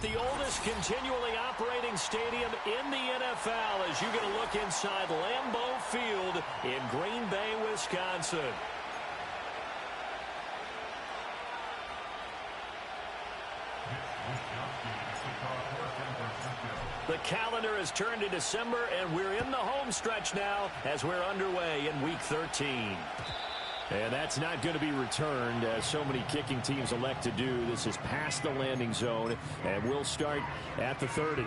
the oldest continually operating stadium in the NFL as you get a look inside Lambeau Field in Green Bay, Wisconsin. The calendar has turned to December, and we're in the home stretch now as we're underway in Week 13. And that's not going to be returned, as so many kicking teams elect to do. This is past the landing zone, and we'll start at the 30.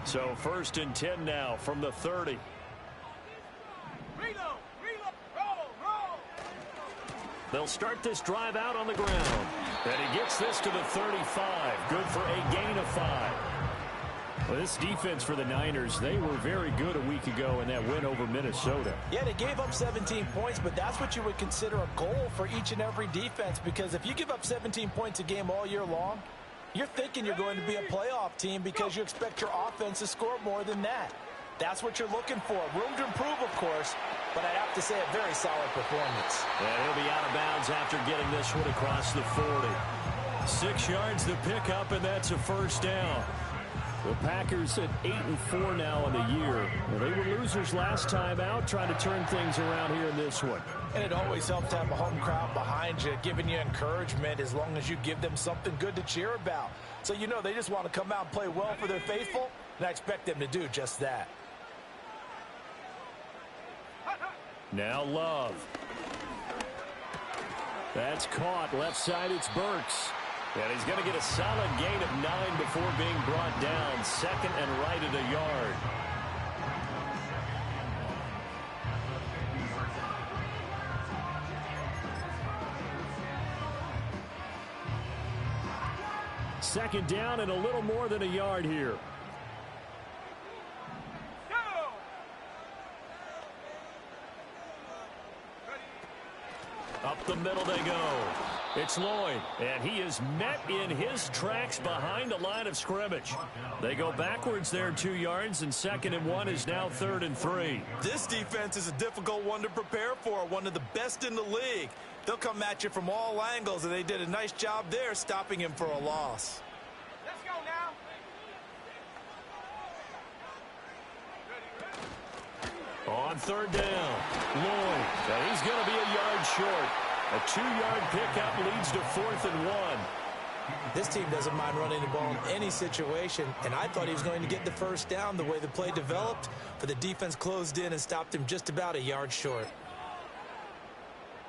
So 1st and 10 now from the 30. They'll start this drive out on the ground. And he gets this to the 35. Good for a gain of 5. Well, this defense for the Niners, they were very good a week ago in that win over Minnesota. Yeah, they gave up 17 points, but that's what you would consider a goal for each and every defense, because if you give up 17 points a game all year long, you're thinking you're going to be a playoff team because you expect your offense to score more than that. That's what you're looking for. Room to improve, of course, but I'd have to say a very solid performance. And he'll be out of bounds after getting this one across the 40. 6 yards to pick up, and that's a first down. The Packers at 8-4 now in the year. Well, they were losers last time out, trying to turn things around here in this one. And it always helps to have a home crowd behind you, giving you encouragement as long as you give them something good to cheer about. So you know they just want to come out and play well for their faithful, and I expect them to do just that. Now Love. That's caught. Left side, it's Burks. And he's going to get a solid gain of 9 before being brought down. 2nd and right at a yard. Second down and a little more than a yard here. Up the middle they go. It's Lloyd, and he is met in his tracks behind the line of scrimmage. They go backwards there 2 yards, and 2nd and 1 is now 3rd and 3. This defense is a difficult one to prepare for, one of the best in the league. They'll come at you from all angles, and they did a nice job there stopping him for a loss. Let's go now. On 3rd down, Lloyd. And he's going to be a yard short. A 2-yard pickup leads to 4th and 1. This team doesn't mind running the ball in any situation, and I thought he was going to get the first down the way the play developed, but the defense closed in and stopped him just about a yard short.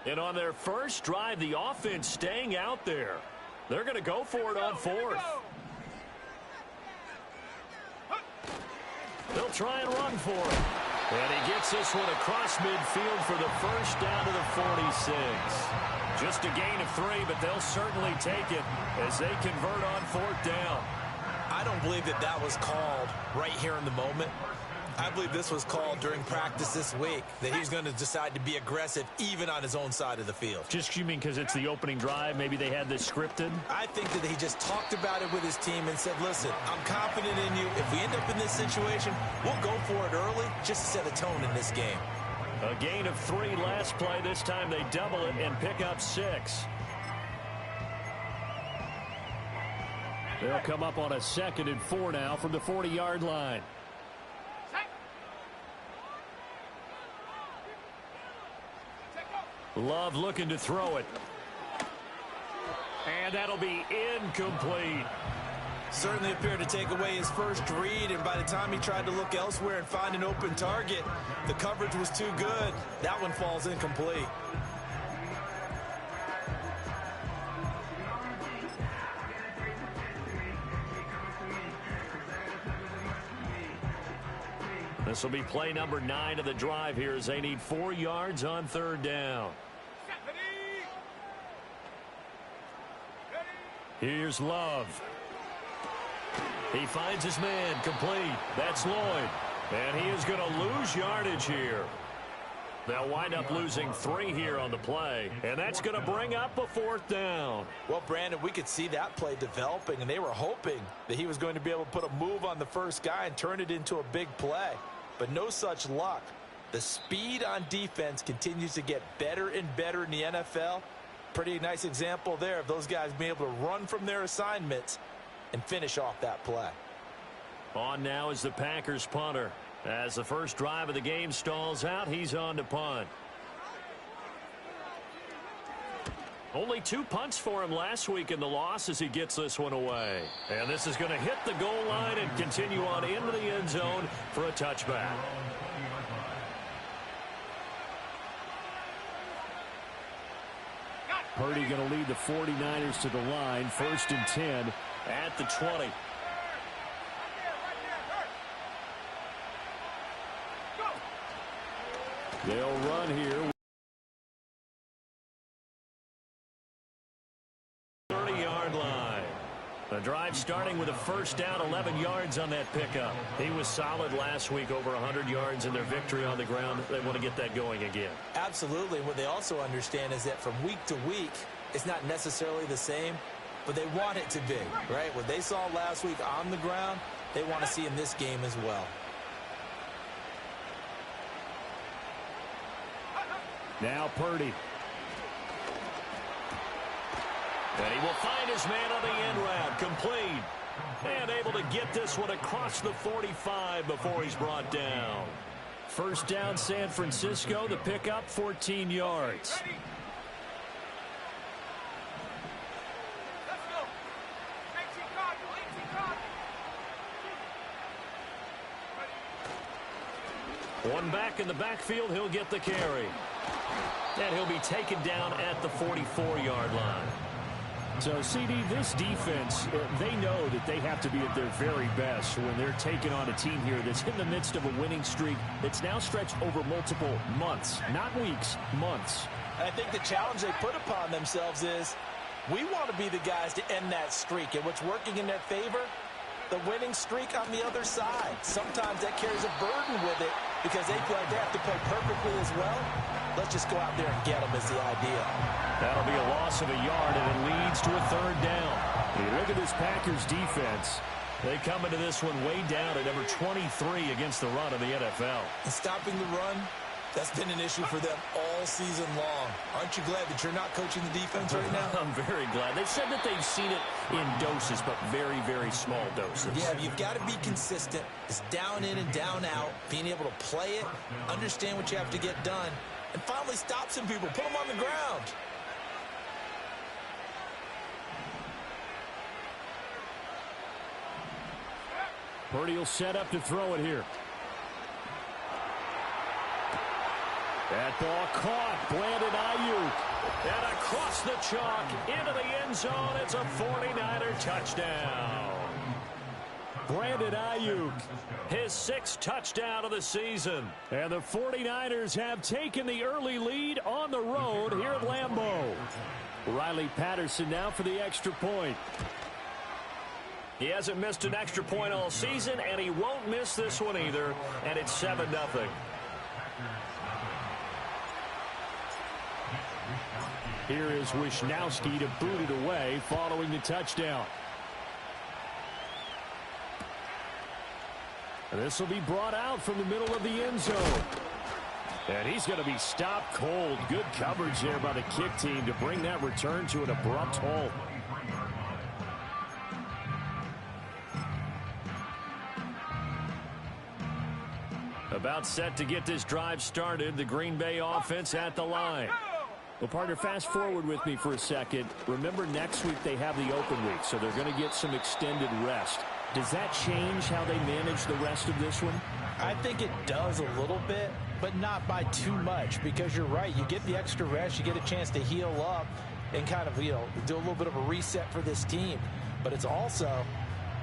And on their first drive, the offense staying out there. They're going to go for it on 4th. They'll try and run for it. And he gets this one across midfield for the first down to the 46. Just a gain of 3, but they'll certainly take it as they convert on 4th down. I don't believe that that was called right here in the moment. I believe this was called during practice this week, that he's going to decide to be aggressive even on his own side of the field. Just you mean because it's the opening drive? Maybe they had this scripted? I think that he just talked about it with his team and said, listen, I'm confident in you. If we end up in this situation, we'll go for it early just to set a tone in this game. A gain of 3 last play. This time they double it and pick up 6. They'll come up on a 2nd and 4 now from the 40-yard line. Love looking to throw it. And that'll be incomplete. Certainly appeared to take away his first read, and by the time he tried to look elsewhere and find an open target, the coverage was too good. That one falls incomplete. This will be play number 9 of the drive here as they need 4 yards on 3rd down. Here's Love. He finds his man, complete. That's Lloyd. And he is going to lose yardage here. They'll wind up losing 3 here on the play, and that's going to bring up a 4th down. Well, Brandon, we could see that play developing, and they were hoping that he was going to be able to put a move on the first guy and turn it into a big play. But no such luck. The speed on defense continues to get better and better in the NFL. Pretty nice example there of those guys being able to run from their assignments and finish off that play. On now is the Packers punter. As the first drive of the game stalls out, he's on to punt. Only 2 punts for him last week in the loss as he gets this one away. And this is going to hit the goal line and continue on into the end zone for a touchback. Purdy going to lead the 49ers to the line. 1st and 10 at the 20. They'll run here. 30-yard line. The drive starting with a first down, 11 yards on that pickup. He was solid last week, over 100 yards in their victory on the ground. They want to get that going again. Absolutely. What they also understand is that from week to week, it's not necessarily the same, but they want it to be, right? What they saw last week on the ground, they want to see in this game as well. Now Purdy. And he will find his man on the end route. Complete. And able to get this one across the 45 before he's brought down. First down, San Francisco. The pickup, 14 yards. Let's go. 18 Cardinal, 18 Cardinal. One back in the backfield. He'll get the carry. And he'll be taken down at the 44-yard line. So, CD, this defense, they know that they have to be at their very best when they're taking on a team here that's in the midst of a winning streak that's now stretched over multiple months, not weeks, months. And I think the challenge they put upon themselves is we want to be the guys to end that streak. And what's working in their favor? The winning streak on the other side. Sometimes that carries a burden with it because they feel like they have to play perfectly as well. Let's just go out there and get them is the idea. That'll be a loss of a yard, and it leads to a 3rd down. You look at this Packers defense. They come into this one way down at number 23 against the run of the NFL. And stopping the run, that's been an issue for them all season long. Aren't you glad that you're not coaching the defense right now? I'm very glad. They said that they've seen it in doses, but very, very small doses. Yeah, you've got to be consistent. It's down in and down out, being able to play it, understand what you have to get done, and finally stop some people, put them on the ground. Purdy will set up to throw it here. That ball caught. Brandon Ayuk. And across the chalk into the end zone. It's a 49er touchdown. Brandon Ayuk, his 6th touchdown of the season. And the 49ers have taken the early lead on the road here at Lambeau. Riley Patterson now for the extra point. He hasn't missed an extra point all season, and he won't miss this one either. And it's 7-0. Here is Wishnowski to boot it away following the touchdown. And this will be brought out from the middle of the end zone. And he's going to be stopped cold. Good coverage there by the kick team to bring that return to an abrupt halt. About set to get this drive started. The Green Bay offense at the line. Well, partner, fast forward with me for a second. Remember, next week they have the open week, so they're going to get some extended rest. Does that change how they manage the rest of this one? I think it does a little bit, but not by too much, because you're right. You get the extra rest, you get a chance to heal up and kind of, do a little bit of a reset for this team. But it's also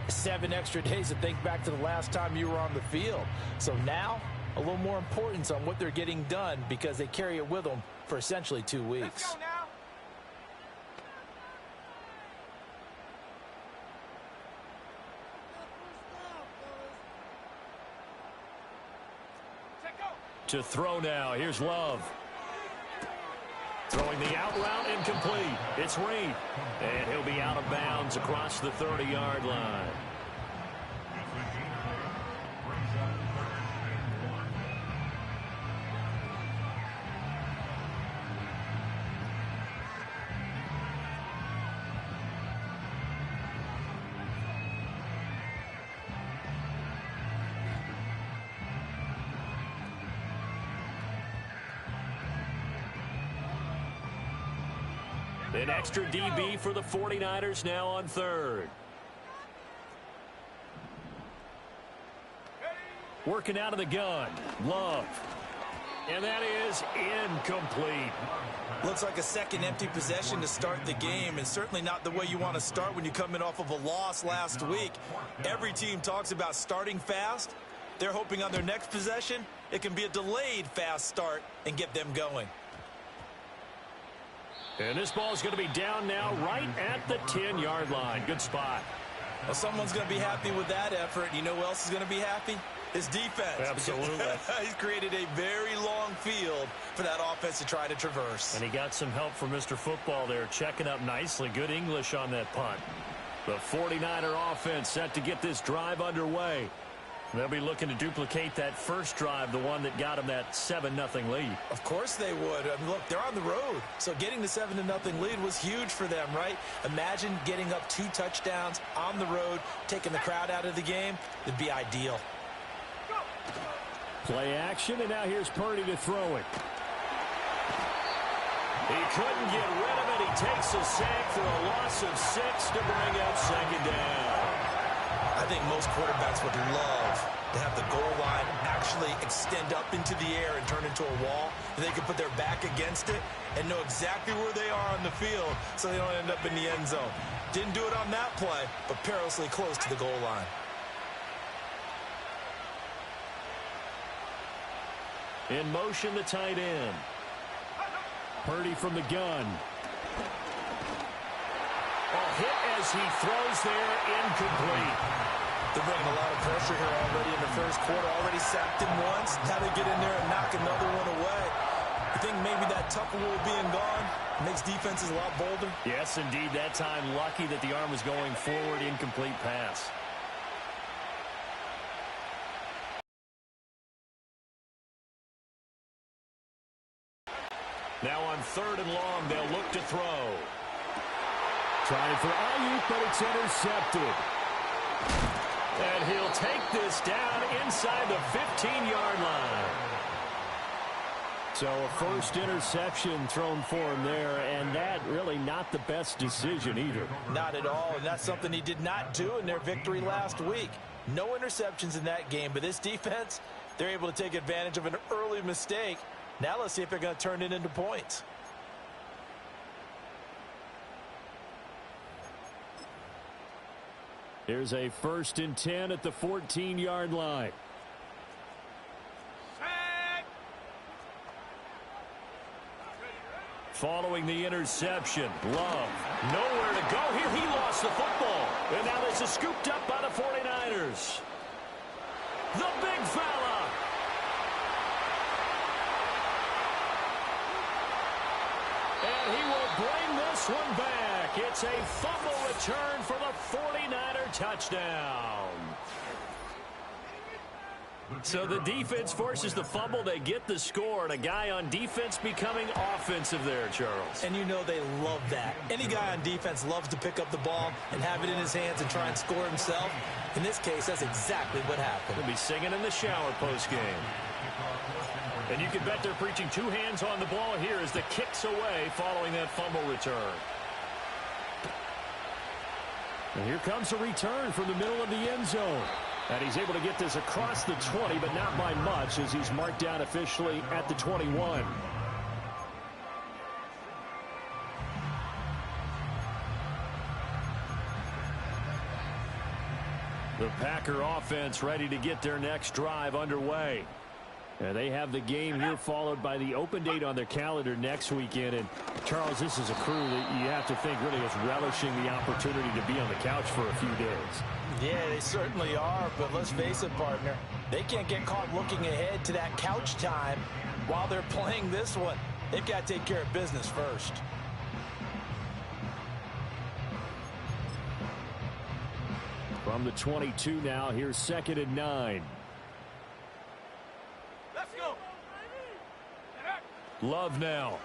7 extra days to think back to the last time you were on the field. So now, a little more importance on what they're getting done because they carry it with them for essentially 2 weeks. Let's go now. To throw now. Here's Love. Throwing the out route, incomplete. It's Reed. And he'll be out of bounds across the 30-yard line. An extra DB for the 49ers now on third. Working out of the gun. Love. And that is incomplete. Looks like a second empty possession to start the game, and certainly not the way you want to start when you come in off of a loss last week. Every team talks about starting fast. They're hoping on their next possession, it can be a delayed fast start and get them going. And this ball is going to be down now right at the 10-yard line. Good spot. Well, someone's going to be happy with that effort. You know who else is going to be happy? His defense. Absolutely. He's created a very long field for that offense to try to traverse. And he got some help from Mr. Football there, checking up nicely. Good English on that punt. The 49er offense set to get this drive underway. They'll be looking to duplicate that first drive, the one that got them that 7-0 lead. Of course they would. I mean, look, they're on the road. So getting the 7-0 lead was huge for them, right? Imagine getting up 2 touchdowns on the road, taking the crowd out of the game. It'd be ideal. Play action, and now here's Purdy to throw it. He couldn't get rid of it. He takes a sack for a loss of 6 to bring up second down. I think most quarterbacks would love to have the goal line actually extend up into the air and turn into a wall, and they can put their back against it and know exactly where they are on the field so they don't end up in the end zone. Didn't do it on that play, but perilously close to the goal line. In motion, the tight end. Purdy from the gun. Hit as he throws there, incomplete. They're bringing a lot of pressure here already in the first quarter. Already sacked him once. Now they get in there and knock another one away. I think maybe that Tucker rule being gone makes defenses a lot bolder. Yes, indeed. That time, lucky that the arm was going forward. Incomplete pass. Now on 3rd and long, they'll look to throw. Trying for Ayuk, but it's intercepted. And he'll take this down inside the 15-yard line. So a first interception thrown for him there, and that really not the best decision either. Not at all, and that's something he did not do in their victory last week. No interceptions in that game, but this defense, they're able to take advantage of an early mistake. Now let's see if they're going to turn it into points. Here's a 1st and 10 at the 14-yard line. Following the interception, Love, nowhere to go here. He lost the football. And now this is scooped up by the 49ers. The big fella. And he will bring this one back. It's a fumble return for the 49er touchdown. So the defense forces the fumble. They get the score, and a guy on defense becoming offensive there, Charles. And you know they love that. Any guy on defense loves to pick up the ball and have it in his hands and try and score himself. In this case, that's exactly what happened. He'll be singing in the shower post-game. And you can bet they're preaching 2 hands on the ball here as the kick's away following that fumble return. And here comes a return from the middle of the end zone. And he's able to get this across the 20, but not by much as he's marked down officially at the 21. The Packer offense ready to get their next drive underway. And they have the game here followed by the open date on their calendar next weekend. And, Charles, this is a crew that you have to think really is relishing the opportunity to be on the couch for a few days. Yeah, they certainly are, but let's face it, partner. They can't get caught looking ahead to that couch time while they're playing this one. They've got to take care of business first. From the 22 now, here's 2nd and 9. Let's go. Love now.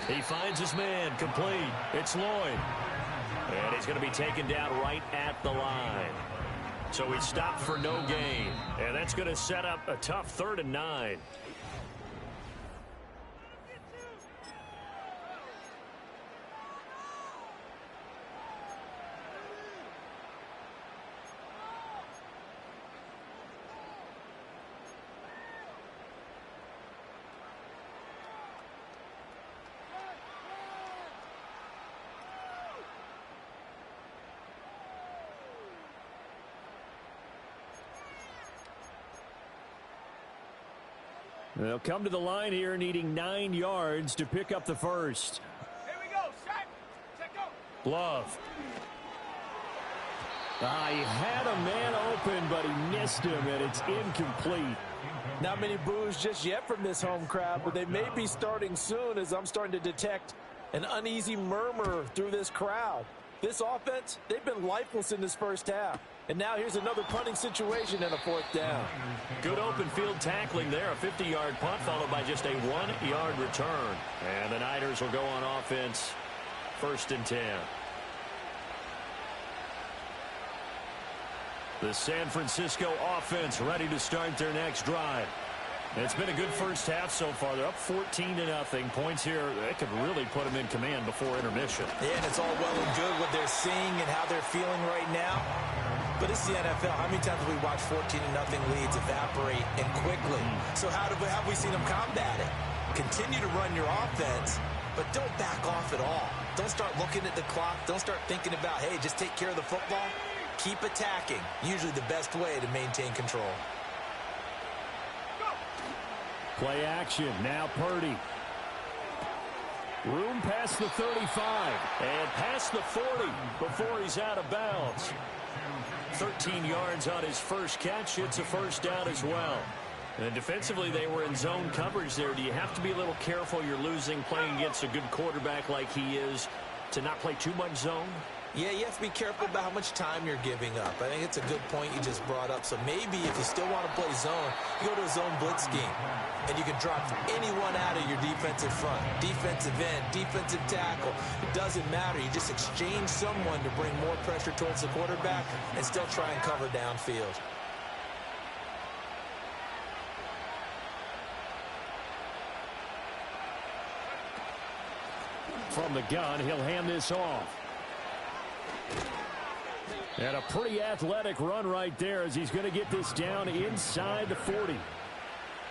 He finds his man, complete. It's Lloyd. And he's going to be taken down right at the line. So he stopped for no gain. And that's going to set up a tough 3rd and 9. They'll come to the line here needing 9 yards to pick up the first. Here we go. Set. Set, go. Love. He had a man open, but he missed him, and it's incomplete. Not many boos just yet from this home crowd, but they may be starting soon as I'm starting to detect an uneasy murmur through this crowd. This offense, they've been lifeless in this first half. And now here's another punting situation and a 4th down. Good open field tackling there. A 50-yard punt followed by just a 1-yard return. And the Niners will go on offense 1st and 10. The San Francisco offense ready to start their next drive. It's been a good first half so far. They're up 14-0. Points here, that could really put them in command before intermission. Yeah, and it's all well and good what they're seeing and how they're feeling right now. But it's the NFL. How many times have we watched 14-0 leads evaporate and quickly? So how have we seen them combat it? Continue to run your offense, but don't back off at all. Don't start looking at the clock. Don't start thinking about, hey, just take care of the football. Keep attacking. Usually the best way to maintain control. Play action. Now Purdy. Room past the 35 and past the 40 before he's out of bounds. 13 yards on his first catch. It's a first down as well. And defensively, they were in zone coverage there. Do you have to be a little careful? You're losing playing against a good quarterback like he is to not play too much zone? Yeah, you have to be careful about how much time you're giving up. I think it's a good point you just brought up. So maybe if you still want to play zone, you go to a zone blitz scheme. And you can drop anyone out of your defensive front. Defensive end, defensive tackle. It doesn't matter. You just exchange someone to bring more pressure towards the quarterback and still try and cover downfield. From the gun, he'll hand this off. And a pretty athletic run right there as he's going to get this down inside the 40.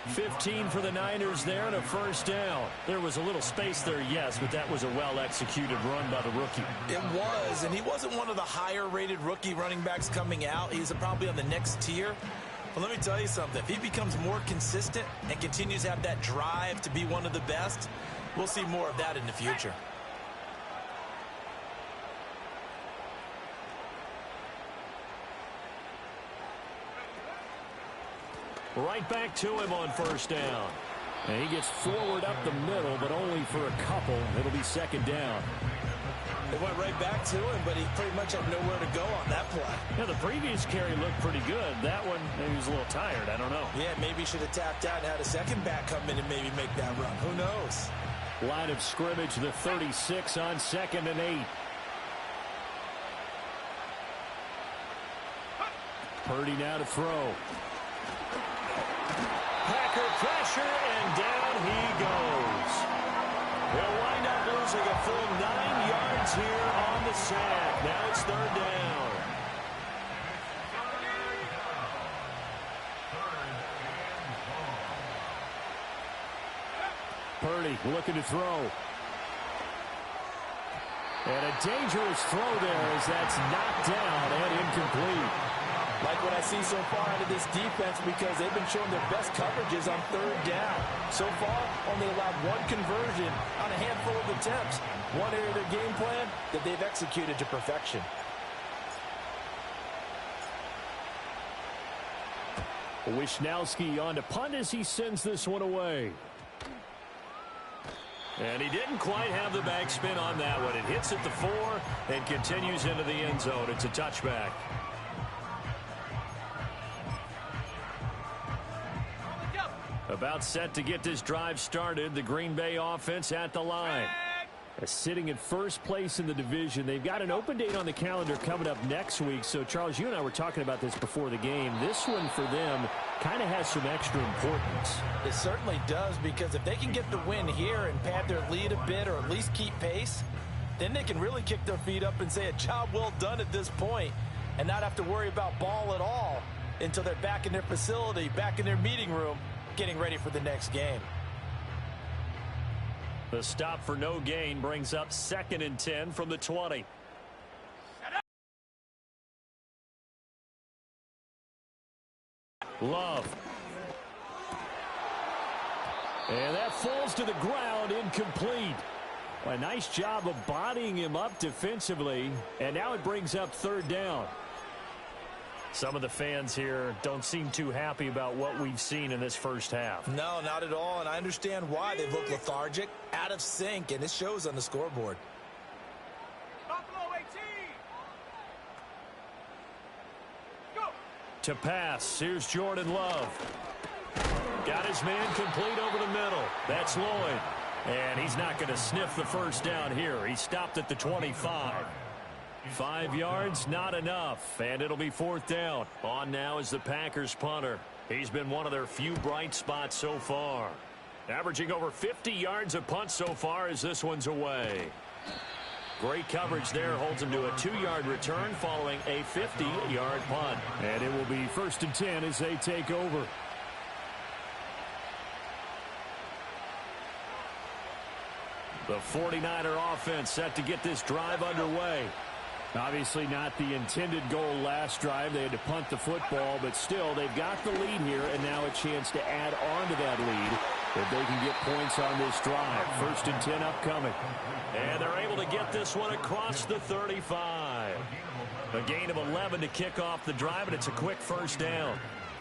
15 for the Niners there and a first down. There was a little space there, yes, but that was a well-executed run by the rookie. It was, and he wasn't one of the higher-rated rookie running backs coming out. He's probably on the next tier. But let me tell you something. If he becomes more consistent and continues to have that drive to be one of the best, we'll see more of that in the future. Right back to him on first down. And he gets forward up the middle, but only for a couple. It'll be second down. They went right back to him, but he pretty much had nowhere to go on that play. Yeah, the previous carry looked pretty good. That one, maybe he was a little tired. I don't know. Yeah, maybe he should have tapped out and had a second back come in and maybe make that run. Who knows? Line of scrimmage, the 36 on 2nd and 8. Purdy now to throw. Packer pressure, and down he goes. He'll wind up losing a full 9 yards here on the sack. Now it's 3rd down. Purdy looking to throw. And a dangerous throw there as that's knocked down and incomplete. Like what I see so far out of this defense because they've been showing their best coverages on 3rd down. So far, only allowed one conversion on a handful of attempts. One area of their game plan that they've executed to perfection. Wishnowski on to punt as he sends this one away. And he didn't quite have the backspin on that one. It hits at the 4 and continues into the end zone. It's a touchback. About set to get this drive started. The Green Bay offense at the line. Sitting in first place in the division. They've got an open date on the calendar coming up next week. So, Charles, you and I were talking about this before the game. This one for them kind of has some extra importance. It certainly does, because if they can get the win here and pad their lead a bit or at least keep pace, then they can really kick their feet up and say a job well done at this point and not have to worry about ball at all until they're back in their facility, back in their meeting room, getting ready for the next game. The stop for no gain brings up 2nd and 10 from the 20. Love. And that falls to the ground, incomplete. A nice job of bodying him up defensively, and now it brings up third down. Some of the fans here don't seem too happy about what we've seen in this first half. No, not at all, and I understand why. They've looked lethargic, out of sync, and it shows on the scoreboard. Buffalo 18. Go. To pass, here's Jordan Love. Got his man complete over the middle. That's Lloyd. And he's not going to sniff the first down here. He stopped at the 25. 5 yards, not enough. And it'll be fourth down. On now is the Packers punter. He's been one of their few bright spots so far. Averaging over 50 yards a punt so far as this one's away. Great coverage there. Holds him to a 2-yard return following a 50-yard punt. And it will be first and 10 as they take over. The 49er offense set to get this drive underway. Obviously not the intended goal last drive. They had to punt the football, but still they've got the lead here, and now a chance to add on to that lead if they can get points on this drive. First and 10 upcoming. And they're able to get this one across the 35. A gain of 11 to kick off the drive, and it's a quick first down.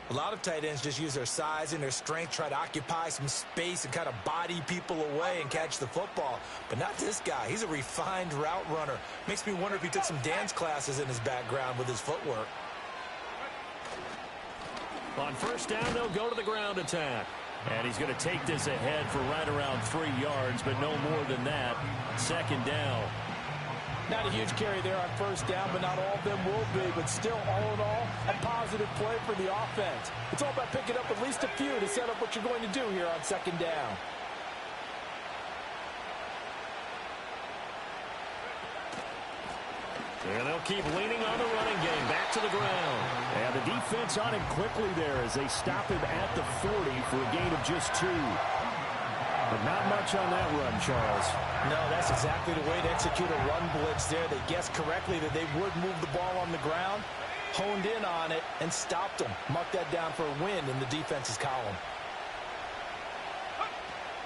A lot of tight ends just use their size and their strength, try to occupy some space and kind of body people away and catch the football. But not this guy. He's a refined route runner. Makes me wonder if he took some dance classes in his background with his footwork. On first down, they'll go to the ground attack. And he's going to take this ahead for right around 3 yards, but no more than that. Second down. Not a huge carry there on first down, but not all of them will be. But still, all in all, a positive play for the offense. It's all about picking up at least a few to set up what you're going to do here on second down. And they'll keep leaning on the running game. Back to the ground. And the defense on him quickly there as they stop him at the 40 for a gain of just 2. But not much on that run, Charles. No, that's exactly the way to execute a run blitz there. They guessed correctly that they would move the ball on the ground, honed in on it, and stopped them. Mark that down for a win in the defense's column.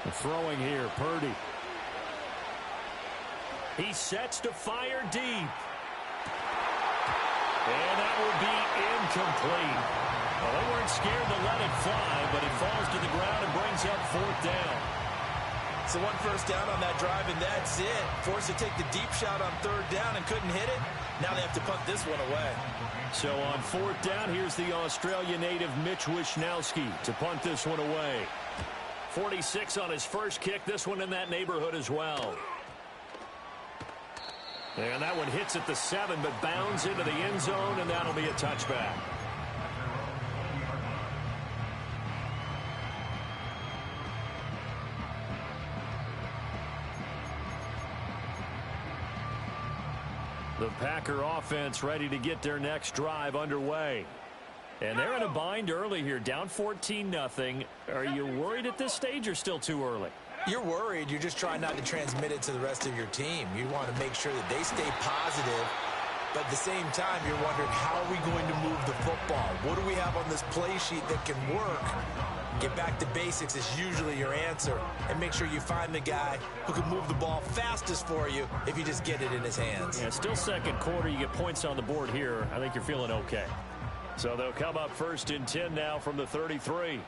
The throwing here, Purdy. He sets to fire deep. And that will be incomplete. Well, they weren't scared to let it fly, but it falls to the ground and brings up fourth down. So one first down on that drive, and that's it. Forced to take the deep shot on third down and couldn't hit it. Now they have to punt this one away. So on fourth down, here's the Australia native Mitch Wishnowski to punt this one away. 46 on his first kick. This one in that neighborhood as well. And that one hits at the 7, but bounds into the end zone, and that'll be a touchback. The Packer offense ready to get their next drive underway. And they're in a bind early here, down 14-0. Are you worried at this stage or still too early? You're worried. You're just trying not to transmit it to the rest of your team. You want to make sure that they stay positive, but at the same time, you're wondering, how are we going to move the football? What do we have on this play sheet that can work? Get back to basics is usually your answer, and make sure you find the guy who can move the ball fastest for you if you just get it in his hands. Yeah, still second quarter. You get points on the board here. I think you're feeling okay. So they'll come up first and 10 now from the 33.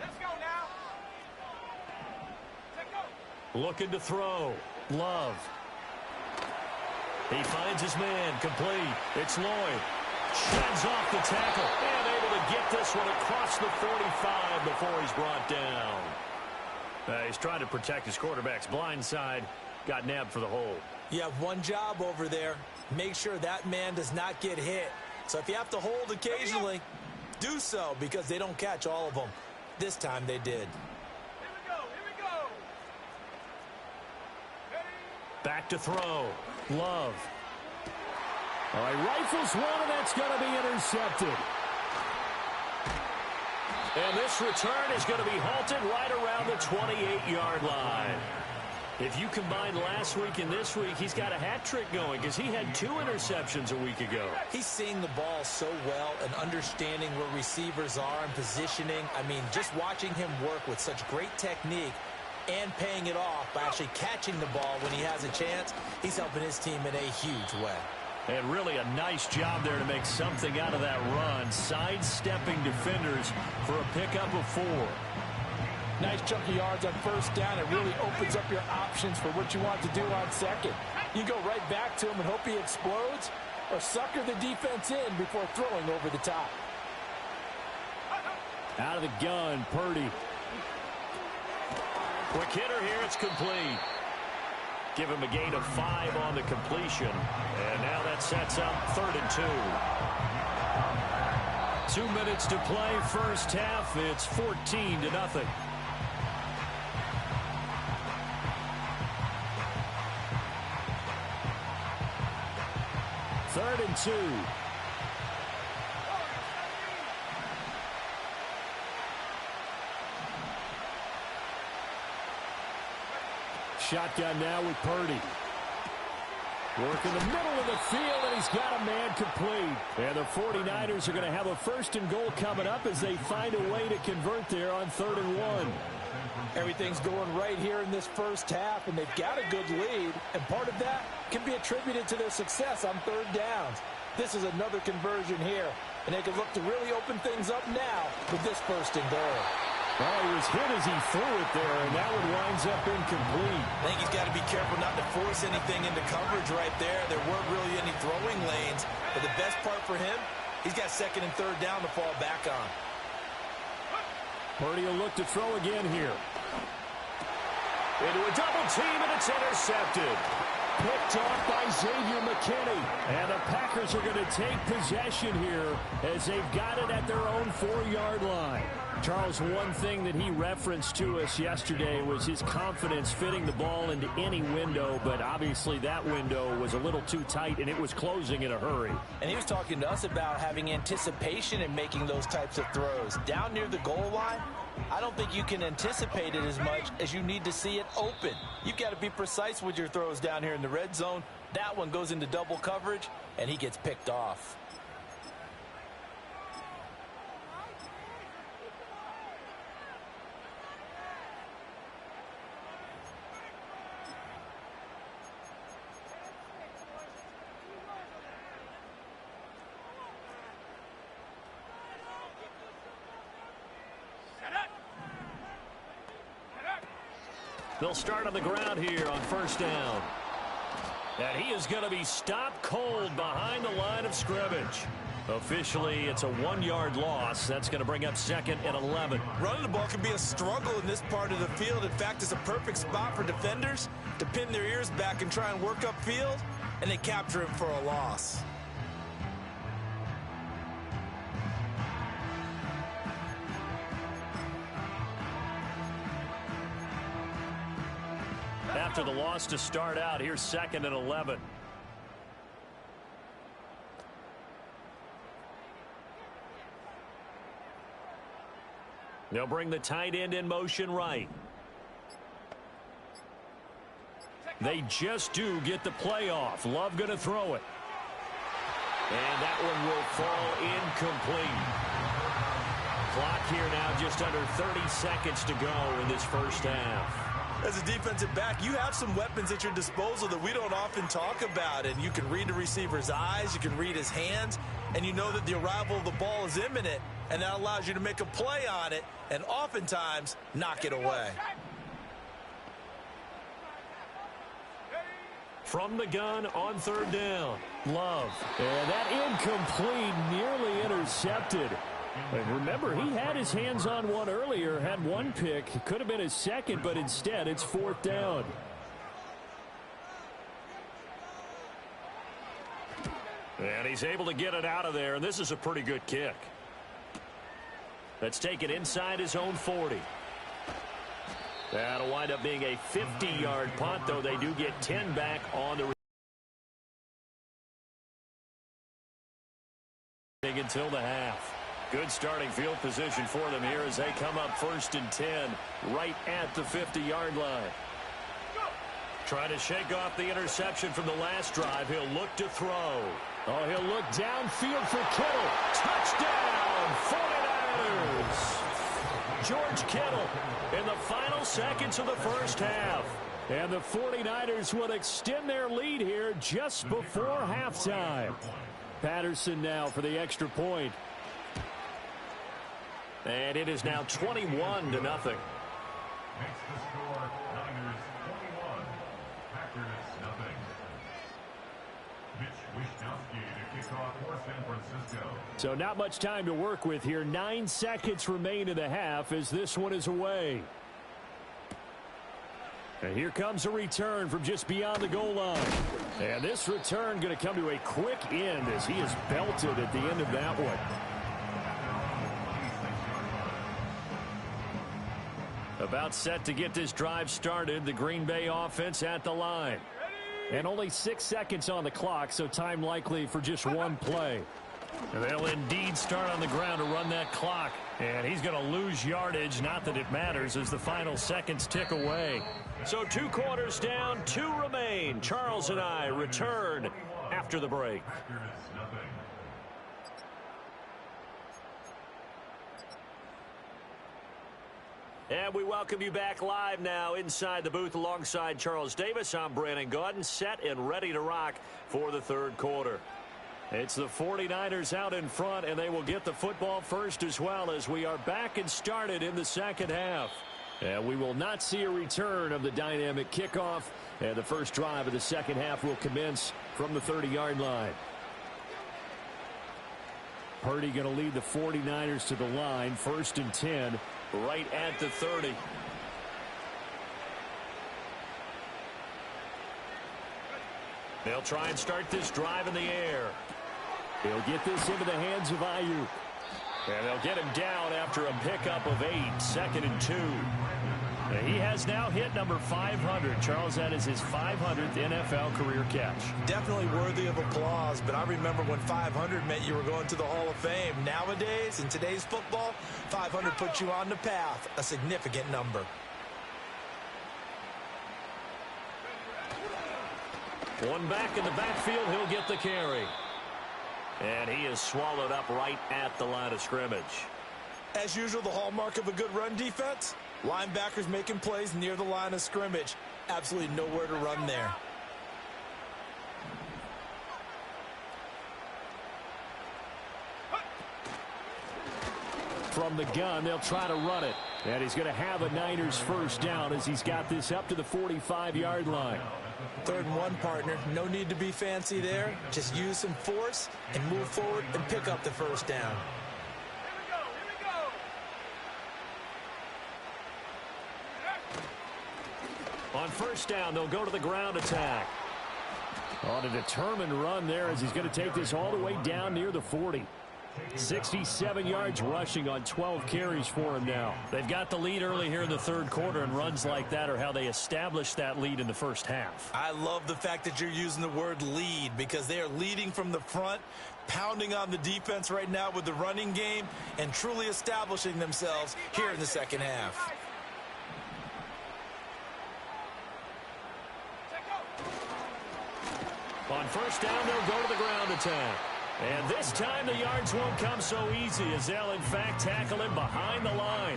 Let's go now. Take go. Looking to throw. Love. He finds his man. Complete. It's Lloyd. Sheds off the tackle. And able to get this one across the 45 before he's brought down. He's trying to protect his quarterback's blind side. Got nabbed for the hold. You have one job over there. Make sure that man does not get hit. So if you have to hold occasionally, do so, because they don't catch all of them. This time they did. Here we go. Here we go. Ready? Back to throw. Love. All right, rifles one, and that's going to be intercepted. And this return is going to be halted right around the 28-yard line. If you combine last week and this week, he's got a hat trick going because he had 2 interceptions a week ago. He's seeing the ball so well and understanding where receivers are and positioning. I mean, just watching him work with such great technique and paying it off by actually catching the ball when he has a chance, he's helping his team in a huge way. And really a nice job there to make something out of that run, sidestepping defenders for a pickup of 4. Nice chunk of yards on first down. It really opens up your options for what you want to do on second. You go right back to him and hope he explodes, or sucker the defense in before throwing over the top. Out of the gun, Purdy. Quick hitter here, it's complete. Give him a gain of 5 on the completion. And now that sets up 3rd and 2. 2 minutes to play, first half. It's 14-0. Third and 2. Shotgun now with Purdy. Work in the middle of the field, and he's got a man complete. And the 49ers are going to have a 1st and goal coming up as they find a way to convert there on 3rd and 1. Everything's going right here in this first half, and they've got a good lead, and part of that can be attributed to their success on 3rd downs. This is another conversion here, and they can look to really open things up now with this 1st and goal. Well, he was hit as he threw it there, and that one winds up incomplete. I think he's got to be careful not to force anything into coverage right there. There weren't really any throwing lanes, but the best part for him, he's got 2nd and 3rd down to fall back on. Purdy will look to throw again here. Into a double team, and it's intercepted. Picked off by Xavier McKinney. And the Packers are going to take possession here as they've got it at their own 4-yard line. Charles, one thing that he referenced to us yesterday was his confidence fitting the ball into any window, but obviously that window was a little too tight, and it was closing in a hurry. And he was talking to us about having anticipation in making those types of throws. Down near the goal line, I don't think you can anticipate it as much as you need to see it open. You've got to be precise with your throws down here in the red zone. That one goes into double coverage, and he gets picked off. They'll start on the ground here on 1st down. And he is going to be stopped cold behind the line of scrimmage. Officially, it's a 1-yard loss. That's going to bring up 2nd and 11. Running the ball can be a struggle in this part of the field. In fact, it's a perfect spot for defenders to pin their ears back and try and work upfield, and they capture him for a loss. After the loss to start out, here's 2nd and 11. They'll bring the tight end in motion right. They just do get the play off. Love going to throw it. And that one will fall incomplete. Clock here now just under 30 seconds to go in this first half. As a defensive back, you have some weapons at your disposal that we don't often talk about. And you can read the receiver's eyes, you can read his hands, and you know that the arrival of the ball is imminent, and that allows you to make a play on it and oftentimes knock it away. From the gun on 3rd down, Love. And that incomplete, nearly intercepted. And remember, he had his hands on one earlier, had one pick. It could have been his 2nd, but instead it's 4th down. And he's able to get it out of there, and this is a pretty good kick. Let's take it inside his own 40. That'll wind up being a 50-yard punt, though they do get 10 back on the until the half. Good starting field position for them here as they come up 1st and 10 right at the 50-yard line. Trying to shake off the interception from the last drive. He'll look to throw. Oh, he'll look downfield for Kittle. Touchdown, 49ers. George Kittle in the final seconds of the first half. And the 49ers will extend their lead here just before halftime. Patterson now for the extra point. And it is now 21-0. Makes the score Niners 21, Packers nothing. Mitch Wishnowsky to kick off for San Francisco. So not much time to work with here. 9 seconds remain in the half as this one is away. And here comes a return from just beyond the goal line. And this return going to come to a quick end as he is belted at the end of that one. About set to get this drive started. The Green Bay offense at the line. And only 6 seconds on the clock, so time likely for just one play. And they'll indeed start on the ground to run that clock. And he's going to lose yardage. Not that it matters as the final seconds tick away. So 2 quarters down, 2 remain. Charles and I return after the break. And we welcome you back live now inside the booth alongside Charles Davis. I'm Brandon Gaudin, set and ready to rock for the third quarter. It's the 49ers out in front, and they will get the football first as well as we are back and started in the second half. And we will not see a return of the dynamic kickoff, and the first drive of the second half will commence from the 30-yard line. Purdy going to lead the 49ers to the line, 1st and 10, right at the 30. They'll try and start this drive in the air. He'll get this into the hands of Ayuk. And they'll get him down after a pickup of 8, 2nd and 2. And he has now hit number 500. Charles, that is his 500th NFL career catch. Definitely worthy of applause, but I remember when 500 meant you were going to the Hall of Fame. Nowadays, in today's football, 500 puts you on the path, a significant number. One back in the backfield, he'll get the carry. And he is swallowed up right at the line of scrimmage. As usual, the hallmark of a good run defense, linebackers making plays near the line of scrimmage. Absolutely nowhere to run there. From the gun, they'll try to run it. And he's going to have a Niners first down as he's got this up to the 45-yard line. 3rd and 1, partner. No need to be fancy there. Just use some force and move forward and pick up the first down. On first down, they'll go to the ground attack. On a determined run there as he's going to take this all the way down near the 40. 67 yards rushing on 12 carries for him now. They've got the lead early here in the third quarter, and runs like that are how they established that lead in the first half. I love the fact that you're using the word lead because they are leading from the front, pounding on the defense right now with the running game, and truly establishing themselves here in the second half. On first down, they'll go to the ground attack. And this time the yards won't come so easy as they'll, in fact, tackle him behind the line.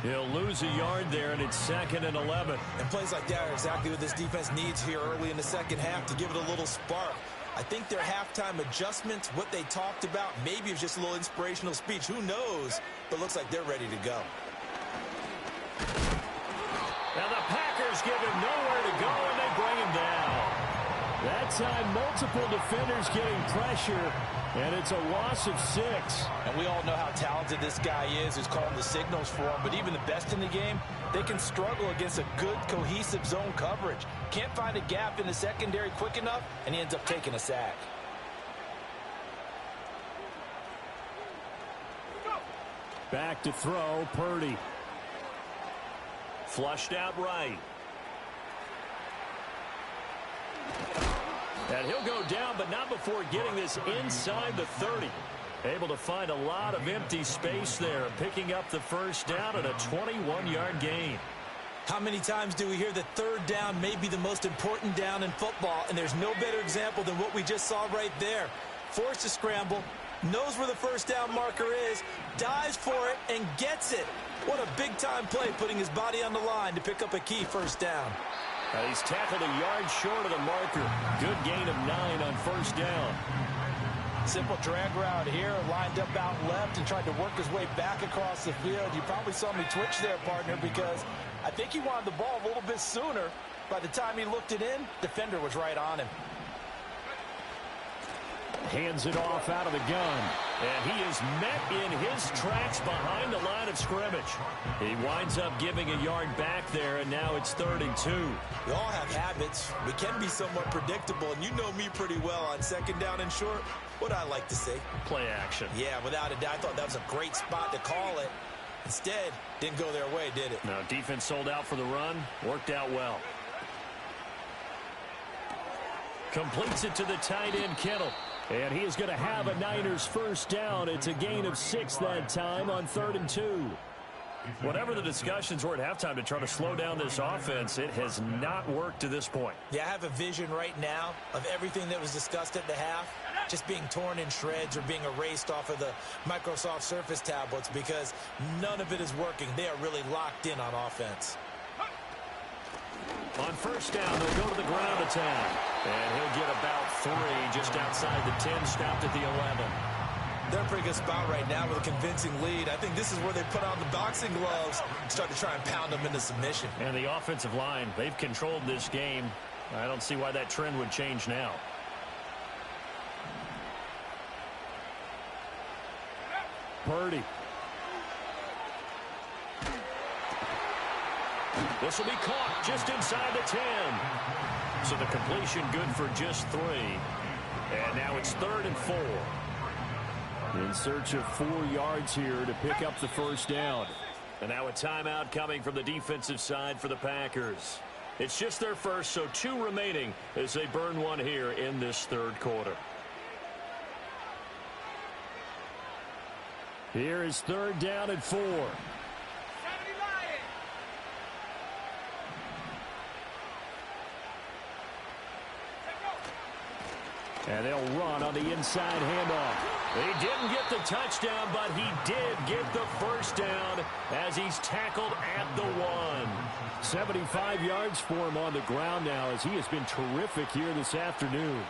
He'll lose a yard there, and it's 2nd and 11. And plays like that are exactly what this defense needs here early in the second half to give it a little spark. I think their halftime adjustments, what they talked about, maybe it's just a little inspirational speech. Who knows? But looks like they're ready to go. Now the Packers give him nowhere to go, and they bring him down. That time, multiple defenders getting pressure, and it's a loss of 6. And we all know how talented this guy is who's calling the signals for him. But even the best in the game, they can struggle against a good, cohesive zone coverage. Can't find a gap in the secondary quick enough, and he ends up taking a sack. Back to throw, Purdy. Flushed out right. And he'll go down, but not before getting this inside the 30. Able to find a lot of empty space there, picking up the first down and a 21-yard gain. How many times do we hear that third down may be the most important down in football, and there's no better example than what we just saw right there. Forced to scramble, knows where the first down marker is, dives for it, and gets it. What a big-time play, putting his body on the line to pick up a key first down. He's tackled a yard short of the marker. Good gain of 9 on first down. Simple drag route here, lined up out left and tried to work his way back across the field. You probably saw me twitch there, partner, because I think he wanted the ball a little bit sooner. By the time he looked it in, defender was right on him. Hands it off out of the gun. And he is met in his tracks behind the line of scrimmage. He winds up giving a yard back there, and now it's 3rd and 2. We all have habits. We can be somewhat predictable, and you know me pretty well on second down and short. What I like to say? Play action. Yeah, without a doubt. I thought that was a great spot to call it. Instead, didn't go their way, did it? No, defense sold out for the run. Worked out well. Completes it to the tight end, Kittle. And he is going to have a Niners first down. It's a gain of 6 that time on 3rd and 2. Whatever the discussions were at halftime to try to slow down this offense, it has not worked to this point. Yeah, I have a vision right now of everything that was discussed at the half just being torn in shreds or being erased off of the Microsoft Surface tablets because none of it is working. They are really locked in on offense. On first down, they'll go to the ground attack. And he'll get about 3 just outside the 10, stopped at the 11. They're in a pretty good spot right now with a convincing lead. I think this is where they put on the boxing gloves and start to try and pound them into submission. And the offensive line, they've controlled this game. I don't see why that trend would change now. Purdy. This will be caught just inside the 10. So the completion good for just 3. And now it's 3rd and 4. In search of 4 yards here to pick up the first down. And now a timeout coming from the defensive side for the Packers. It's just their first, so 2 remaining as they burn 1 here in this 3rd quarter. Here is 3rd down and 4. And they'll run on the inside handoff. He didn't get the touchdown, but he did get the first down as he's tackled at the 1. 75 yards for him on the ground now as he has been terrific here this afternoon.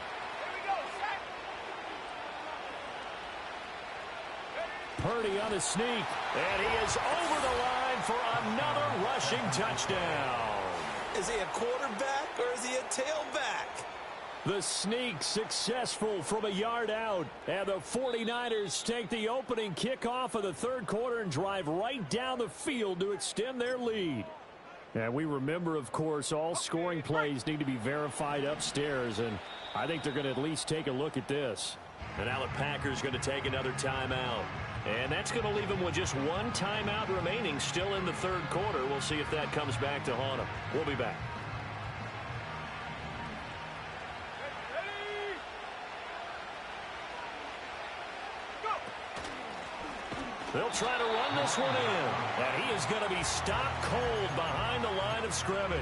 Purdy on a sneak, and he is over the line for another rushing touchdown. Is he a quarterback or is he a tailback? The sneak successful from a yard out. And the 49ers take the opening kickoff of the 3rd quarter and drive right down the field to extend their lead. And we remember, of course, all scoring plays need to be verified upstairs. And I think they're going to at least take a look at this. And now the Packers going to take another timeout. And that's going to leave them with just 1 timeout remaining still in the 3rd quarter. We'll see if that comes back to haunt them. We'll be back. They'll try to run this one in. And he is going to be stopped cold behind the line of scrimmage.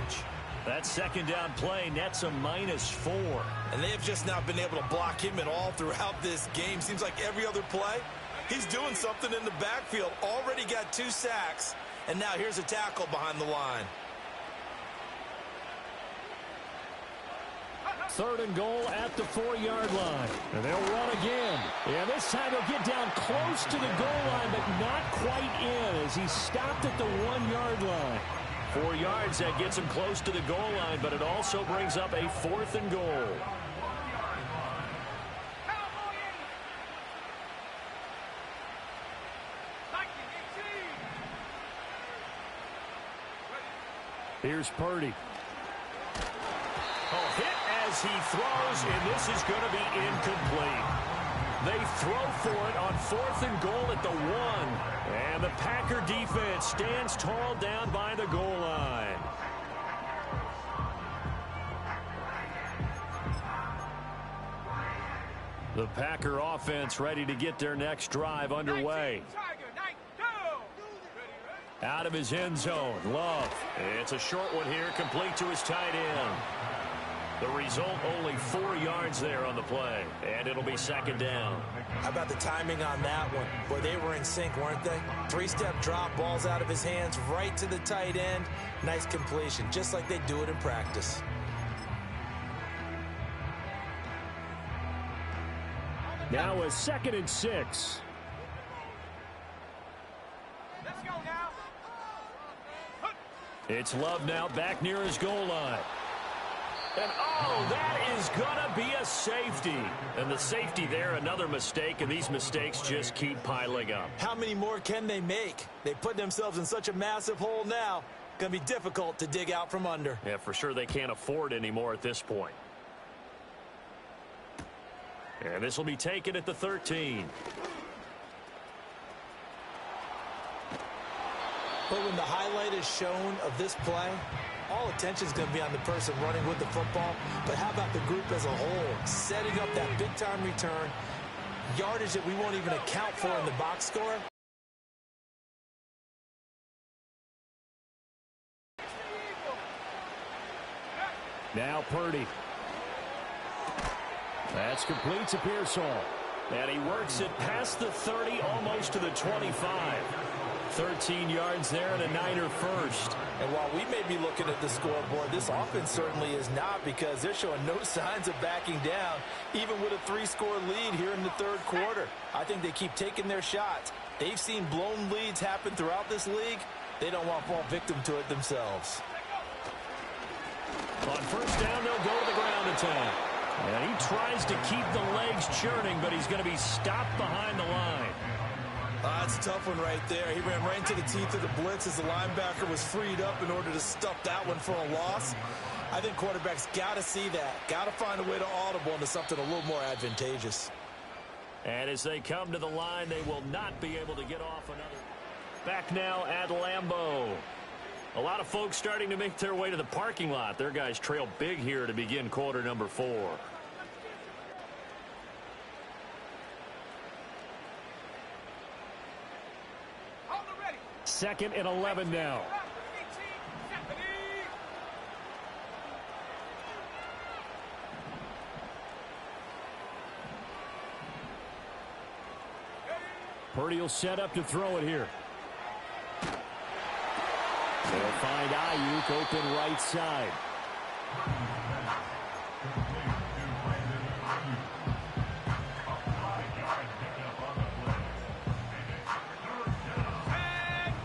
That 2nd down play nets a -4. And they have just not been able to block him at all throughout this game. Seems like every other play, he's doing something in the backfield. Already got 2 sacks. And now here's a tackle behind the line. 3rd and goal at the 4-yard line. And they'll run again. And this time they'll get down close to the goal line, but not quite in as he stopped at the 1-yard line. 4 yards, that gets him close to the goal line, but it also brings up a 4th and goal. Here's Purdy. Oh, hit as he throws, and this is going to be incomplete. They throw for it on 4th and goal at the 1. And the Packer defense stands tall down by the goal line. The Packer offense ready to get their next drive underway. Out of his end zone, Love. It's a short one here, complete to his tight end. The result, only 4 yards there on the play, and it'll be second down. How about the timing on that one? Boy, they were in sync, weren't they? 3-step drop, ball's out of his hands, right to the tight end. Nice completion, just like they do it in practice. Now a 2nd and 6. Let's go now. It's Love now back near his goal line. And, oh, that is going to be a safety. And the safety there, another mistake, and these mistakes just keep piling up. How many more can they make? They put themselves in such a massive hole now. Going to be difficult to dig out from under. Yeah, for sure they can't afford anymore at this point. And this will be taken at the 13. But when the highlight is shown of this play, all attention is going to be on the person running with the football. But how about the group as a whole? Setting up that big-time return, yardage that we won't even account for in the box score. Now Purdy. That's complete to Pearsall. And he works it past the 30, almost to the 25. 13 yards there and a Niner first. And while we may be looking at the scoreboard, this offense certainly is not, because they're showing no signs of backing down, even with a 3-score lead here in the third quarter. I think they keep taking their shots. They've seen blown leads happen throughout this league. They don't want to fall victim to it themselves. On first down, they'll go to the ground attack. And he tries to keep the legs churning, but he's going to be stopped behind the line. That's a tough one right there. He ran right into the teeth of the blitz as the linebacker was freed up in order to stuff that one for a loss. I think quarterbacks got to see that. Got to find a way to audible into something a little more advantageous. And as they come to the line, they will not be able to get off another. Back now at Lambeau. A lot of folks starting to make their way to the parking lot. Their guys trail big here to begin quarter number 4. Hold it ready. 2nd and 11 now. Purdy will set up to throw it here. They'll find Ayuk open right side.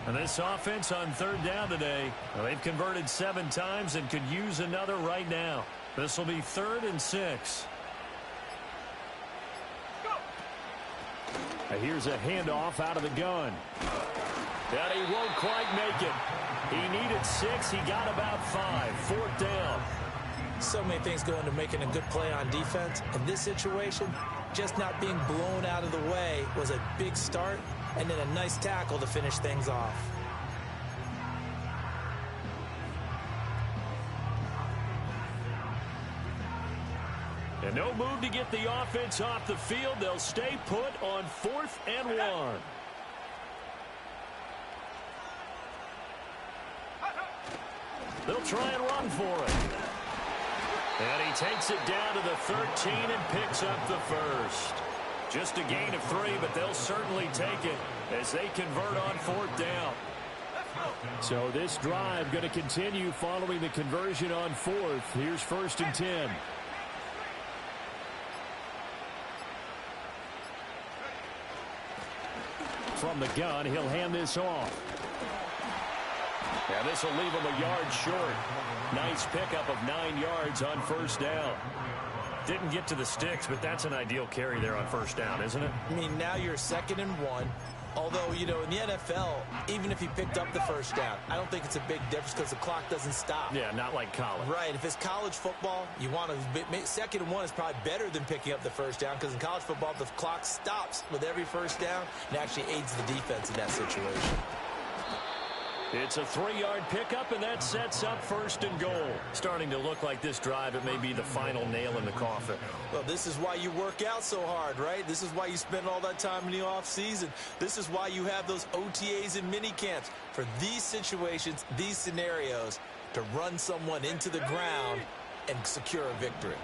And this offense on 3rd down today, well, they've converted 7 times and could use another right now. This will be 3rd and 6. Here's a handoff out of the gun. And he won't quite make it. He needed 6. He got about 5. 4th down. So many things go into making a good play on defense. In this situation, just not being blown out of the way was a big start, and then a nice tackle to finish things off. And no move to get the offense off the field. They'll stay put on 4th and 1. They'll try and run for it. And he takes it down to the 13 and picks up the first. Just a gain of 3, but they'll certainly take it as they convert on 4th down. So this drive going to continue following the conversion on 4th. Here's 1st and 10. From the gun, he'll hand this off. And this will leave him a yard short. Nice pickup of 9 yards on 1st down. Didn't get to the sticks, but that's an ideal carry there on 1st down, isn't it? I mean, now you're 2nd and 1. Although, you know, in the NFL, even if he picked up the 1st down, I don't think it's a big difference because the clock doesn't stop. Yeah, not like college. Right. If it's college football, you want to 2nd and 1 is probably better than picking up the 1st down, because in college football, the clock stops with every 1st down and actually aids the defense in that situation. It's a 3-yard pickup, and that sets up 1st and goal. Starting to look like this drive, it may be the final nail in the coffin. Well, this is why you work out so hard, right? This is why you spend all that time in the offseason. This is why you have those OTAs and mini camps. For these situations, these scenarios, to run someone into the ground and secure a victory.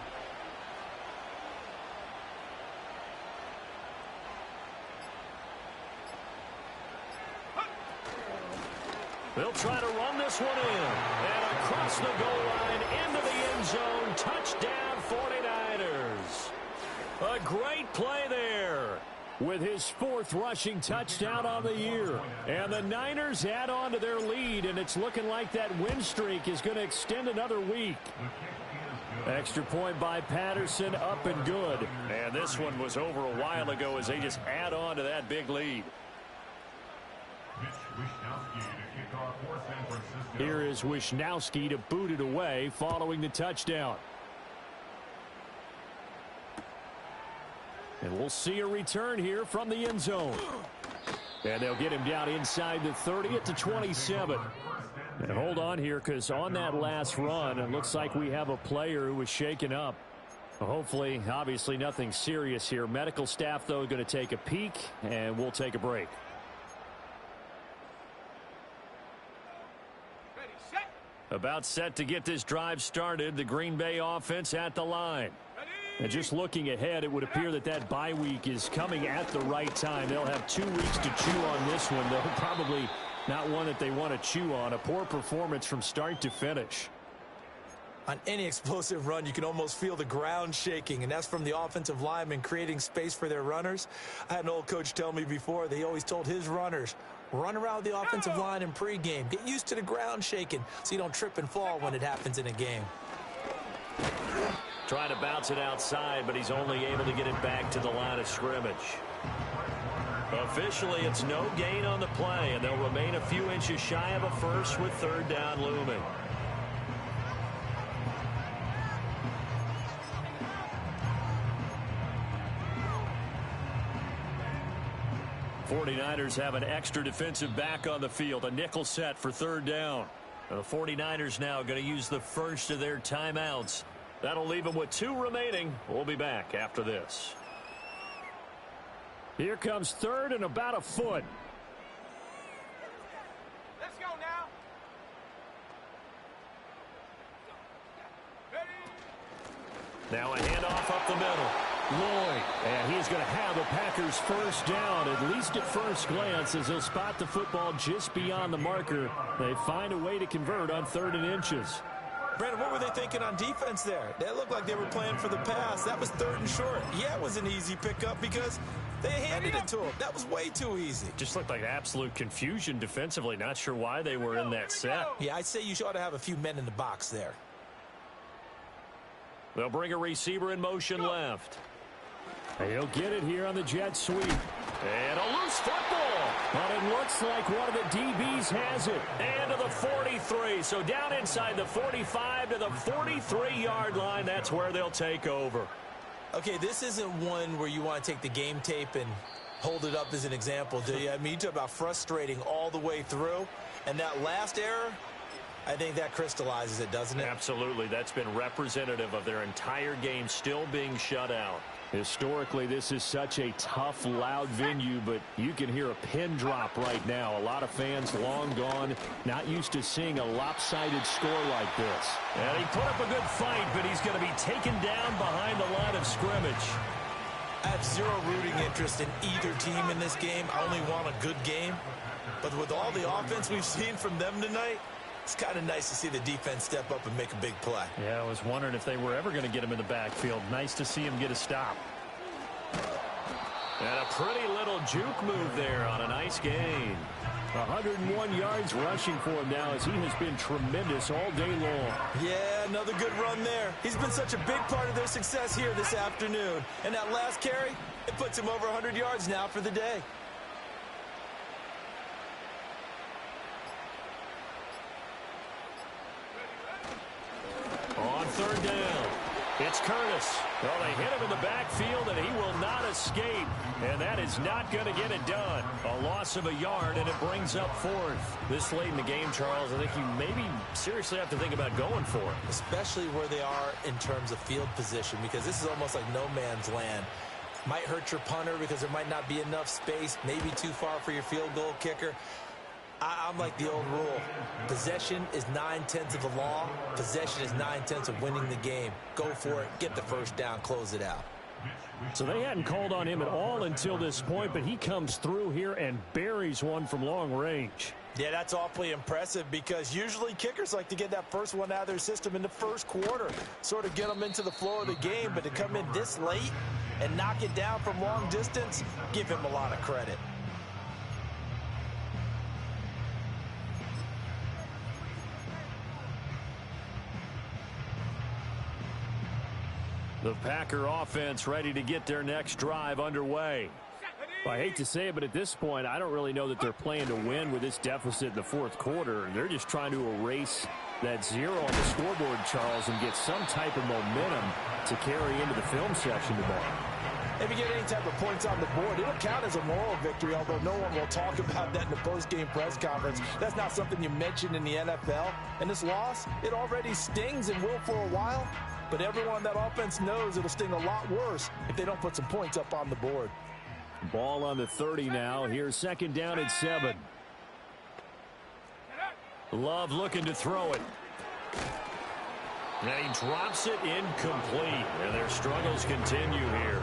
They'll try to run this one in. And across the goal line into the end zone. Touchdown 49ers. A great play there with his 4th rushing touchdown on the year. And the Niners add on to their lead, and it's looking like that win streak is going to extend another week. Extra point by Patterson, up and good. And this one was over a while ago as they just add on to that big lead. Here is Wishnowski to boot it away following the touchdown. And we'll see a return here from the end zone. And they'll get him down inside the 30 at the 27. And hold on here, because on that last run, it looks like we have a player who was shaken up. Hopefully, obviously nothing serious here. Medical staff, though, going to take a peek, and we'll take a break. About set to get this drive started. The Green Bay offense at the line. And just looking ahead, it would appear that that bye week is coming at the right time. They'll have 2 weeks to chew on this one, though probably not one that they want to chew on. A poor performance from start to finish. On any explosive run, you can almost feel the ground shaking, and that's from the offensive linemen creating space for their runners. I had an old coach tell me before, they always told his runners, run around the offensive line in pregame. Get used to the ground shaking so you don't trip and fall when it happens in a game. Trying to bounce it outside, but he's only able to get it back to the line of scrimmage. Officially, it's no gain on the play, and they'll remain a few inches shy of a first with 3rd down looming. '49ers have an extra defensive back on the field, a nickel set for 3rd down. The '49ers now going to use the first of their timeouts. That'll leave them with 2 remaining. We'll be back after this. Here comes 3rd and about a foot. Let's go now. Now a handoff up the middle. Lloyd, and he's going to have the Packers 1st down, at least at first glance, as he'll spot the football just beyond the marker. They find a way to convert on 3rd and inches. Brandon, what were they thinking on defense there? That looked like they were playing for the pass. That was 3rd and short. Yeah, it was an easy pickup because they handed it to him. That was way too easy. Just looked like absolute confusion defensively. Not sure why they were in that set. Yeah, I'd say you ought to have a few men in the box there. They'll bring a receiver in motion left. He'll get it here on the jet sweep. And a loose football. But it looks like one of the DBs has it. And to the 43. So down inside the 45 to the 43-yard line. That's where they'll take over. Okay, this isn't one where you want to take the game tape and hold it up as an example, do you? I mean, you talk about frustrating all the way through. And that last error, I think that crystallizes it, doesn't it? Absolutely. That's been representative of their entire game still being shut out. Historically, this is such a tough, loud venue, but you can hear a pin drop right now. A lot of fans long gone, not used to seeing a lopsided score like this. And he put up a good fight, but he's going to be taken down behind the line of scrimmage. I have zero rooting interest in either team in this game. I only want a good game. But with all the offense we've seen from them tonight, it's kind of nice to see the defense step up and make a big play. Yeah, I was wondering if they were ever going to get him in the backfield. Nice to see him get a stop. And a pretty little juke move there on a nice gain. 101 yards rushing for him now as he has been tremendous all day long. Yeah, another good run there. He's been such a big part of their success here this afternoon. And that last carry, it puts him over 100 yards now for the day. On 3rd down. It's Curtis. Well, they hit him in the backfield, and he will not escape. And that is not going to get it done. A loss of a yard, and it brings up fourth. This late in the game, Charles, I think you maybe seriously have to think about going for it. Especially where they are in terms of field position, because this is almost like no man's land. Might hurt your punter because there might not be enough space, maybe too far for your field goal kicker. I'm like the old rule. Possession is 9/10 of the law. Possession is 9/10 of winning the game. Go for it. Get the first down. Close it out. So they hadn't called on him at all until this point, but he comes through here and buries one from long range. Yeah, that's awfully impressive because usually kickers like to get that first one out of their system in the first quarter, sort of get them into the flow of the game, but to come in this late and knock it down from long distance, give him a lot of credit. The Packer offense ready to get their next drive underway. Well, I hate to say it, but at this point, I don't really know that they're playing to win with this deficit in the fourth quarter. They're just trying to erase that zero on the scoreboard, Charles, and get some type of momentum to carry into the film session tomorrow. If you get any type of points on the board, it'll count as a moral victory, although no one will talk about that in the post-game press conference. That's not something you mention in the NFL. And this loss, it already stings and will for a while. But everyone on that offense knows it'll sting a lot worse if they don't put some points up on the board. Ball on the 30 now. Here's second down at 7. Love looking to throw it. And he drops it incomplete. And their struggles continue here.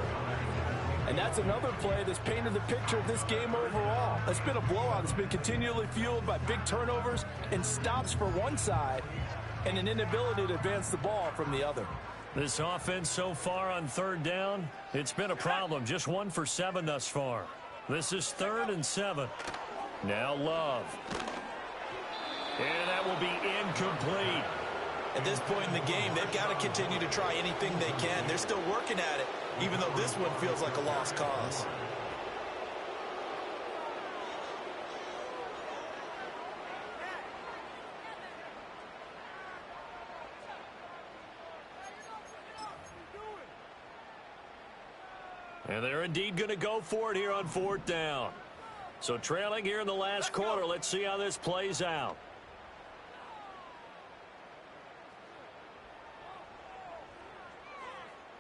And that's another play that's painted the picture of this game overall. It's been a blowout. It's been continually fueled by big turnovers and stops for one side and an inability to advance the ball from the other. This offense so far on third down, it's been a problem. Just 1 for 7 thus far. This is 3rd and 7. Now Love. And that will be incomplete. At this point in the game, they've got to continue to try anything they can. They're still working at it, even though this one feels like a lost cause. And they're indeed going to go for it here on 4th down. So trailing here in the last quarter. Let's see how this plays out.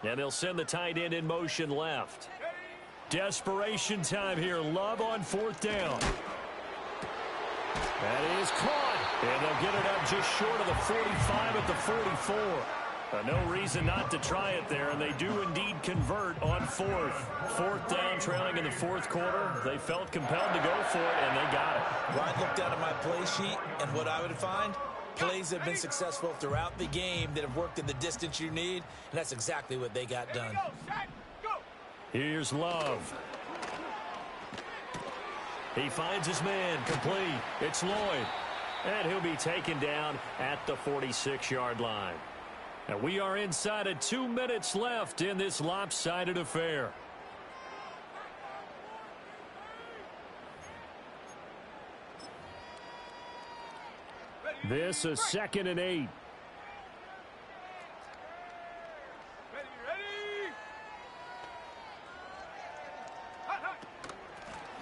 And they'll send the tight end in motion left. Desperation time here. Love on 4th down. That is caught. And they'll get it up just short of the 45 at the 44. No reason not to try it there, and they do indeed convert on 4th. 4th down, trailing in the 4th quarter. They felt compelled to go for it, and they got it. Well, I looked down at my play sheet, and what I would find, plays have been successful throughout the game that have worked in the distance you need, and that's exactly what they got done. Here's Love. He finds his man, complete. It's Lloyd. And he'll be taken down at the 46-yard line. And we are inside of 2 minutes left in this lopsided affair. This is 2nd and 8.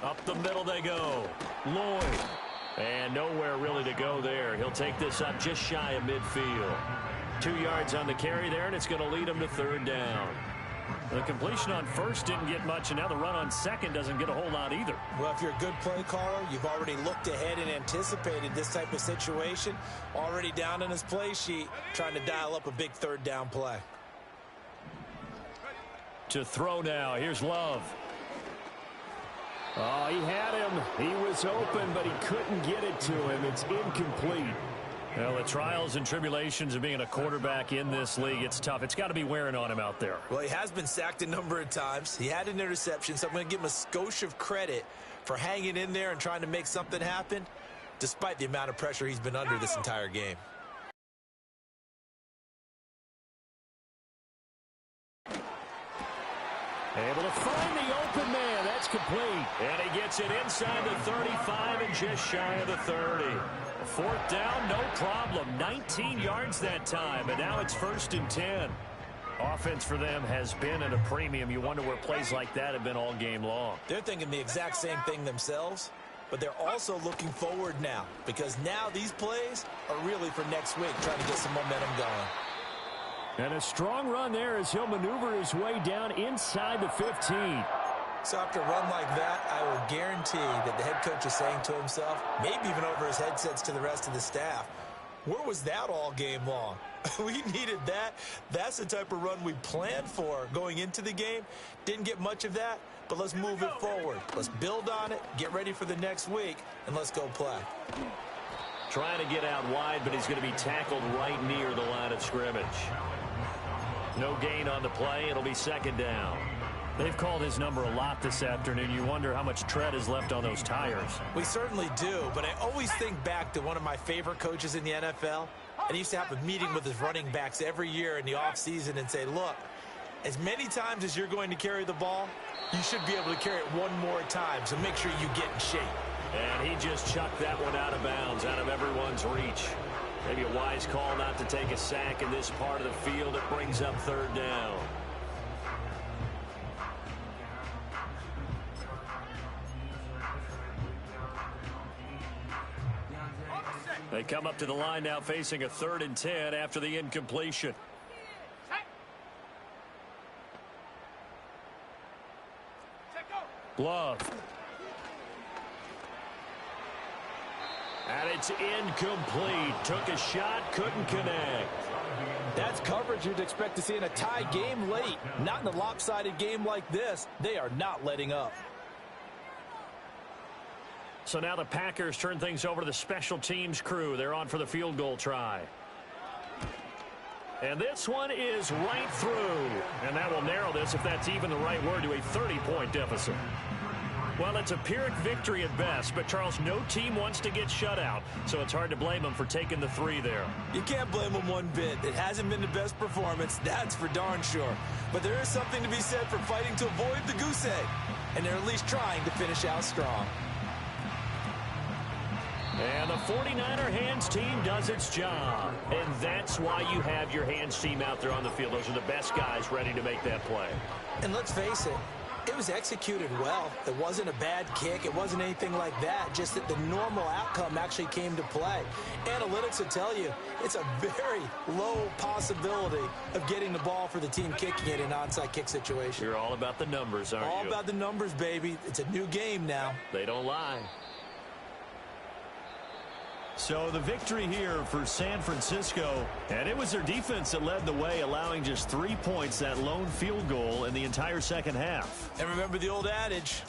Up the middle they go. Lloyd. And nowhere really to go there. He'll take this up just shy of midfield. 2 yards on the carry there, and it's going to lead him to 3rd down. The completion on 1st didn't get much, and now the run on 2nd doesn't get a whole lot either. Well, if you're a good play caller, you've already looked ahead and anticipated this type of situation. Already down in his play sheet, trying to dial up a big 3rd down play. To throw now. Here's Love. Oh, he had him. He was open, but he couldn't get it to him. It's incomplete. Well, the trials and tribulations of being a quarterback in this league, it's tough. It's got to be wearing on him out there. Well, he has been sacked a number of times. He had an interception, so I'm going to give him a skosh of credit for hanging in there and trying to make something happen, despite the amount of pressure he's been under this entire game. Able to find the open man. That's complete. And he gets it inside the 35 and just shy of the 30. 4th down, no problem. 19 yards that time, and now it's 1st and 10. Offense for them has been at a premium. You wonder where plays like that have been all game long. They're thinking the exact same thing themselves, but they're also looking forward now because now these plays are really for next week, trying to get some momentum going. And a strong run there as he'll maneuver his way down inside the 15. So after a run like that, I will guarantee that the head coach is saying to himself, maybe even over his headsets to the rest of the staff, where was that all game long? We needed that. That's the type of run we planned for going into the game. Didn't get much of that, but let's move it forward. Let's build on it, get ready for the next week, and let's go play. Trying to get out wide, but he's going to be tackled right near the line of scrimmage. No gain on the play. It'll be second down. They've called his number a lot this afternoon. You wonder how much tread is left on those tires. We certainly do, but I always think back to one of my favorite coaches in the NFL. And he used to have a meeting with his running backs every year in the offseason and say, look, as many times as you're going to carry the ball, you should be able to carry it one more time, so make sure you get in shape. And he just chucked that one out of bounds, out of everyone's reach. Maybe a wise call not to take a sack in this part of the field. It brings up third down. They come up to the line now facing a 3rd and 10 after the incompletion. Glove. And it's incomplete. Took a shot, couldn't connect. That's coverage you'd expect to see in a tie game late. Not in a lopsided game like this. They are not letting up. So now the Packers turn things over to the special teams crew. They're on for the field goal try. And this one is right through. And that will narrow this, if that's even the right word, to a 30-point deficit. Well, it's a Pyrrhic victory at best, but, Charles, no team wants to get shut out, so it's hard to blame them for taking the 3 there. You can't blame them one bit. It hasn't been the best performance, that's for darn sure. But there is something to be said for fighting to avoid the goose egg, and they're at least trying to finish out strong. And the 49er hands team does its job. And that's why you have your hands team out there on the field. Those are the best guys ready to make that play. And let's face it, it was executed well. It wasn't a bad kick. It wasn't anything like that. Just that the normal outcome actually came to play. Analytics will tell you it's a very low possibility of getting the ball for the team kicking it in an onside kick situation. You're all about the numbers, aren't you? All about the numbers, baby. It's a new game now. They don't lie. So the victory here for San Francisco, and it was their defense that led the way, allowing just 3 points, that lone field goal in the entire second half. And remember the old adage,